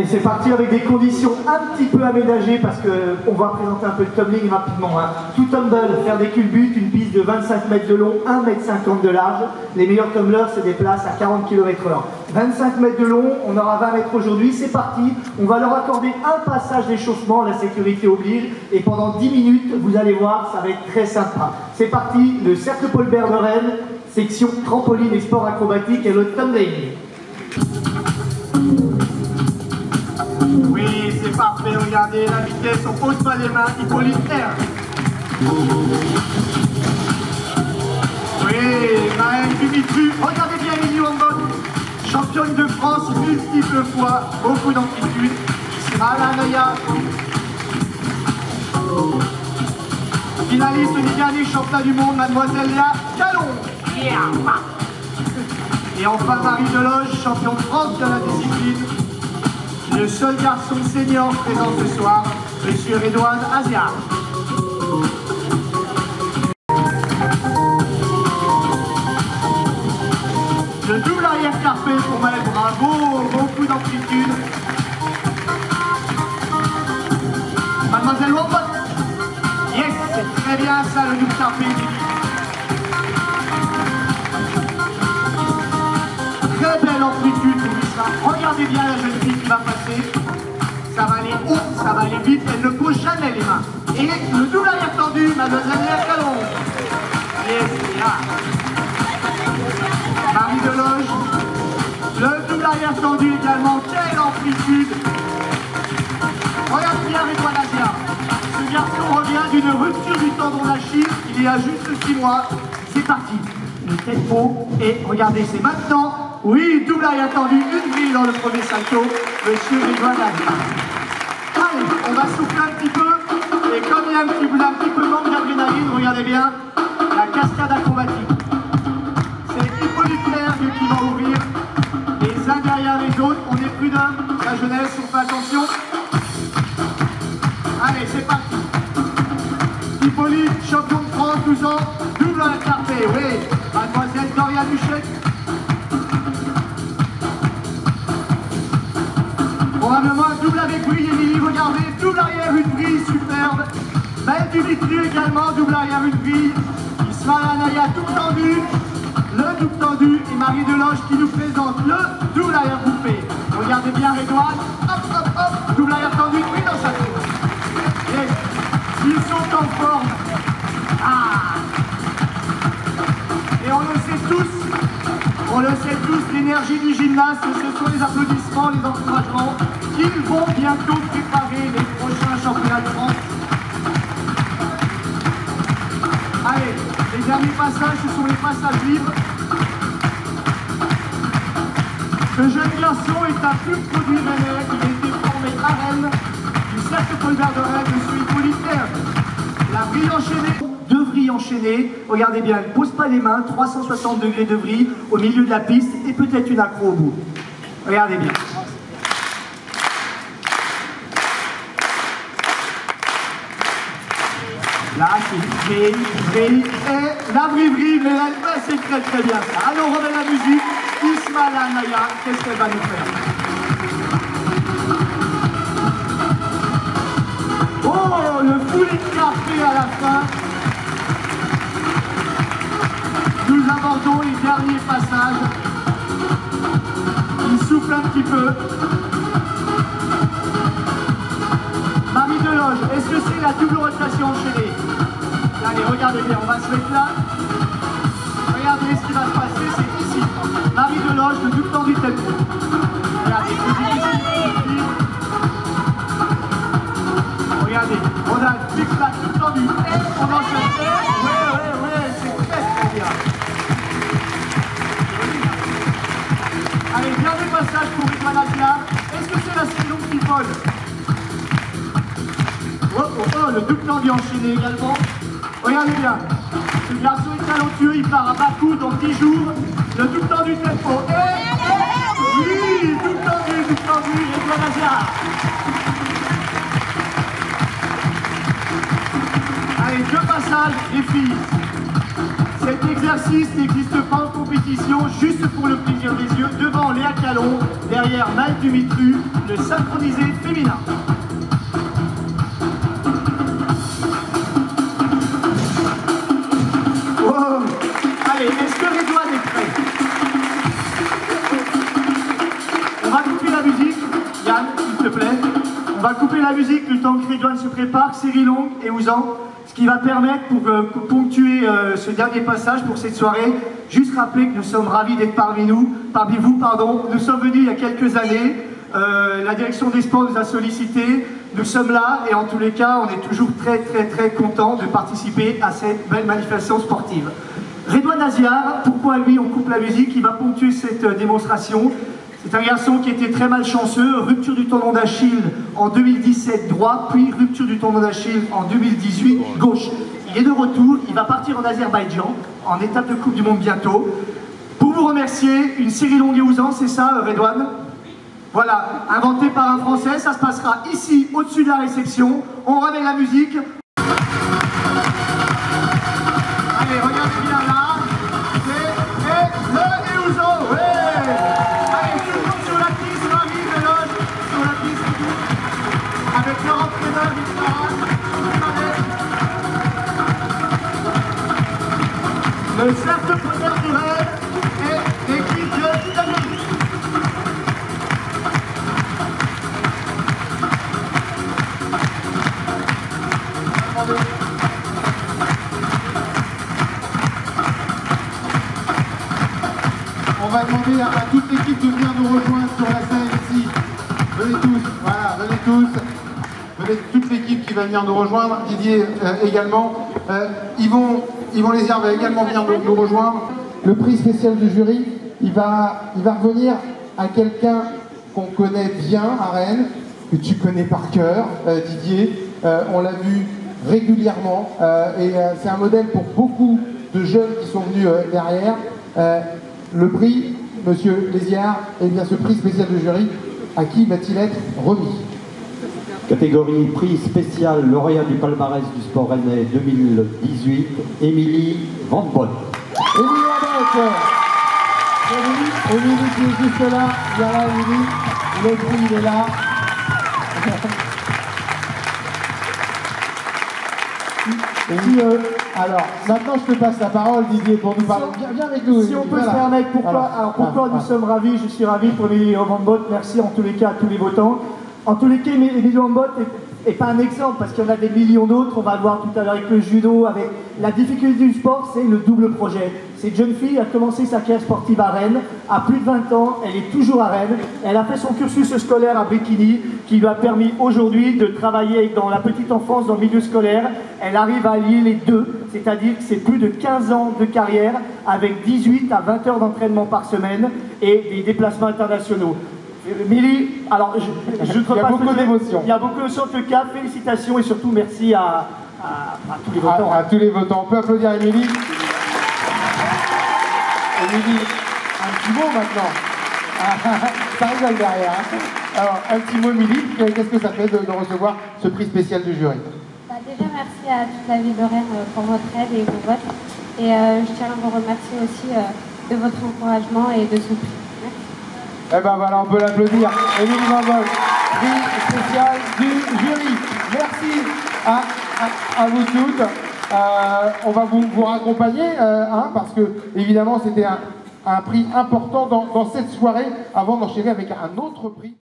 Allez, c'est parti avec des conditions un petit peu aménagées parce qu'on va présenter un peu de tumbling rapidement. Tout tumble, faire des culbutes, une piste de 25 mètres de long, 1,50 m de large. Les meilleurs tumblers se déplacent à 40 km/h. 25 mètres de long, on aura 20 mètres aujourd'hui, c'est parti. On va leur accorder un passage d'échauffement, la sécurité oblige. Et pendant 10 minutes, vous allez voir, ça va être très sympa. C'est parti, le Cercle Paul Bert de Rennes, section trampoline et sport acrobatique et le tumbling. Oui, c'est parfait, regardez la vitesse, on pose pas les mains, Hippolyte R. Oui, Maëlle Dumitru, regardez bien Émilie Wambon, championne de France multiples fois, beaucoup d'amplitude. Smala Naya, finaliste Ligue 1 championnat du monde, Mademoiselle Léa Calon. Et enfin Marie Deloge, champion de France de la discipline. Le seul garçon senior présent ce soir, Monsieur Redouane Aziar. Le double arrière carpé pour Maëlle, bravo, beaucoup d'amplitude. Mademoiselle Wambon, yes, c'est très bien ça le double carpé. Très belle amplitude pour Lisa. Regardez bien la jeune fille qui va passer. Ça va aller haut, ça va aller vite, elle ne pose jamais les mains. Et le double arrière tendu, Mademoiselle Léa Calon. Yes, là. Marie Deloge. Le double arrière tendu également, quelle amplitude. Regarde bien Redouane Aziar. Ce garçon revient d'une rupture du tendon d'Achille il y a juste 6 mois. C'est parti. Le tempo, et regardez, c'est maintenant. Oui, double arrière tendu, une grille dans le premier salto, Monsieur Redouane Aziar. Allez, on va souffler un petit peu, et comme il y a un petit peu de manque d'adrénaline, regardez bien, la cascade acrobatique. C'est Hippolyte Lergue qui va ouvrir, les uns derrière les autres, on est prudent, la jeunesse, on fait attention. Allez, c'est parti. Hippolyte, champion de France, 12 ans, double à la carpé, oui, Mademoiselle Doria Duchette. Probablement un double avec brille, Émilie, regardez, double arrière, une brille, superbe. Maëlle Dumitru également, double arrière, une brille. Smala Naya, tout tendu, le double tendu, et Marie Deloge qui nous présente le double arrière bouffé. Regardez bien Redouane, hop, hop, hop, double arrière tendu, brille dans sa tête. Yes. Ils sont en forme. Ah. Et on le sait tous, l'énergie du gymnaste, ce sont les applaudissements, les encouragements. Ils vont bientôt préparer les prochains championnats de France. Allez, les derniers passages, ce sont les passages libres. Ce jeune garçon est un pur produit rennais. Il a été formé à Rennes, du Cercle Paul Bert de Rennes, monsieur Hippolyte Lergue. La vrille enchaînée. Deux vrilles enchaînées, regardez bien, ne pose pas les mains, 360 degrés de vrille au milieu de la piste et peut-être une accro au bout. Regardez bien. Là, c'est une vrille, et la vrille, mais c'est très très bien ça. Alors on remet la musique, Smala Naya, qu'est-ce qu'elle va nous faire? Oh, le poulet de café à la fin. Nous abordons les derniers passages. Il souffle un petit peu. Marie Deloge, est-ce que c'est la double rotation enchaînée? Allez, regardez bien, on va se mettre là. Regardez ce qui va se passer, c'est ici. Marie Deloge, le double tendu tempo. Regardez, c'est difficile. Regardez, on a le tic-tac, double tendu. Et on enchaîne. Ouais, c'est très bien. Allez, dernier passage pour Redouane Aziar. Est-ce que c'est la saison qui vole? Oh, le double tendu enchaîné également. Regardez bien. Ce garçon est talentueux, il part à Bakou dans 10 jours. Le double tendu tempo. Oui, double tendu, Redouane Aziar. Allez, deux passages, les filles. Cet exercice n'existe pas en compétition, juste pour le plaisir des yeux, devant Léa Calon, derrière Maëlle Dumitru, le synchronisé féminin. Wow. Allez, est-ce que Redouane est prêt? On va couper la musique. Yann, s'il te plaît. On va couper la musique le temps que Redouane se prépare, série longue et Ouzan. Ce qui va permettre, pour ponctuer ce dernier passage pour cette soirée, juste rappeler que nous sommes ravis d'être parmi vous. Nous sommes venus il y a quelques années. La direction des sports nous a sollicité. Nous sommes là et en tous les cas, on est toujours très contents de participer à cette belle manifestation sportive. Redouane Aziar, pourquoi lui on coupe la musique? Il va ponctuer cette démonstration. C'est un garçon qui était très malchanceux, rupture du tendon d'Achille en 2017 droit, puis rupture du tendon d'Achille en 2018 gauche. Il est de retour, il va partir en Azerbaïdjan, en étape de Coupe du Monde bientôt. Pour vous remercier, une série longue et Ouzan, c'est ça Redouane? Voilà, inventé par un Français, ça se passera ici, au-dessus de la réception. On remet la musique. Allez, regardez bien là. C'est le Ouzan, ouais. Avec leur entraîneur, le cercle preneur du rêve et l'équipe de Daniel. On va demander à toute l'équipe de venir nous rejoindre sur la scène ici. Venez tous, voilà, venez tous. Venez toute l'équipe qui va venir nous rejoindre. Didier également. Yvon Léziard va également venir nous rejoindre. Le prix spécial du jury, il va revenir à quelqu'un qu'on connaît bien à Rennes, que tu connais par cœur, Didier. On l'a vu régulièrement et c'est un modèle pour beaucoup de jeunes qui sont venus derrière. Le prix, monsieur Léziard, et bien ce prix spécial du jury, à qui va-t-il être remis? Catégorie prix spécial lauréat du palmarès du sport rennais 2018, Émilie Van Bolt. Émilie Van Bolt. Émilie qui est juste là, viens là Émilie, le prix il est là. Alors, maintenant je te passe la parole Didier pour nous parler. Viens avec nous. Si on peut se permettre, pourquoi nous sommes ravis, je suis ravi pour Émilie Van Bolt, merci en tous les cas à tous les votants. En tous les cas, Émilie Van Bolt n'est pas un exemple, parce qu'il y en a des millions d'autres, on va le voir tout à l'heure avec le judo, avec la difficulté du sport, c'est le double projet. Cette jeune fille a commencé sa carrière sportive à Rennes, à plus de 20 ans, elle est toujours à Rennes, elle a fait son cursus scolaire à Bréquigny, qui lui a permis aujourd'hui de travailler dans la petite enfance, dans le milieu scolaire. Elle arrive à allier les deux, c'est-à-dire que c'est plus de 15 ans de carrière, avec 18 à 20 heures d'entraînement par semaine et des déplacements internationaux. Émilie, alors je il y a beaucoup d'émotions. Il y a beaucoup d'émotions, en tout cas, félicitations et surtout merci à tous les votants. À tous les votants. On peut applaudir Émilie. Émilie, un petit mot maintenant. Ça rigole derrière. Alors, un petit mot Émilie, qu'est-ce que ça fait de recevoir ce prix spécial du jury? Déjà, merci à toute la ville de Rennes pour votre aide et vos votes. Et je tiens à vous remercier aussi de votre encouragement et de ce prix. Eh ben voilà, on peut l'applaudir. Émilie Van Bolt, prix spécial du jury. Merci à vous toutes. On va vous raccompagner, parce que évidemment c'était un prix important dans cette soirée, avant d'enchaîner avec un autre prix.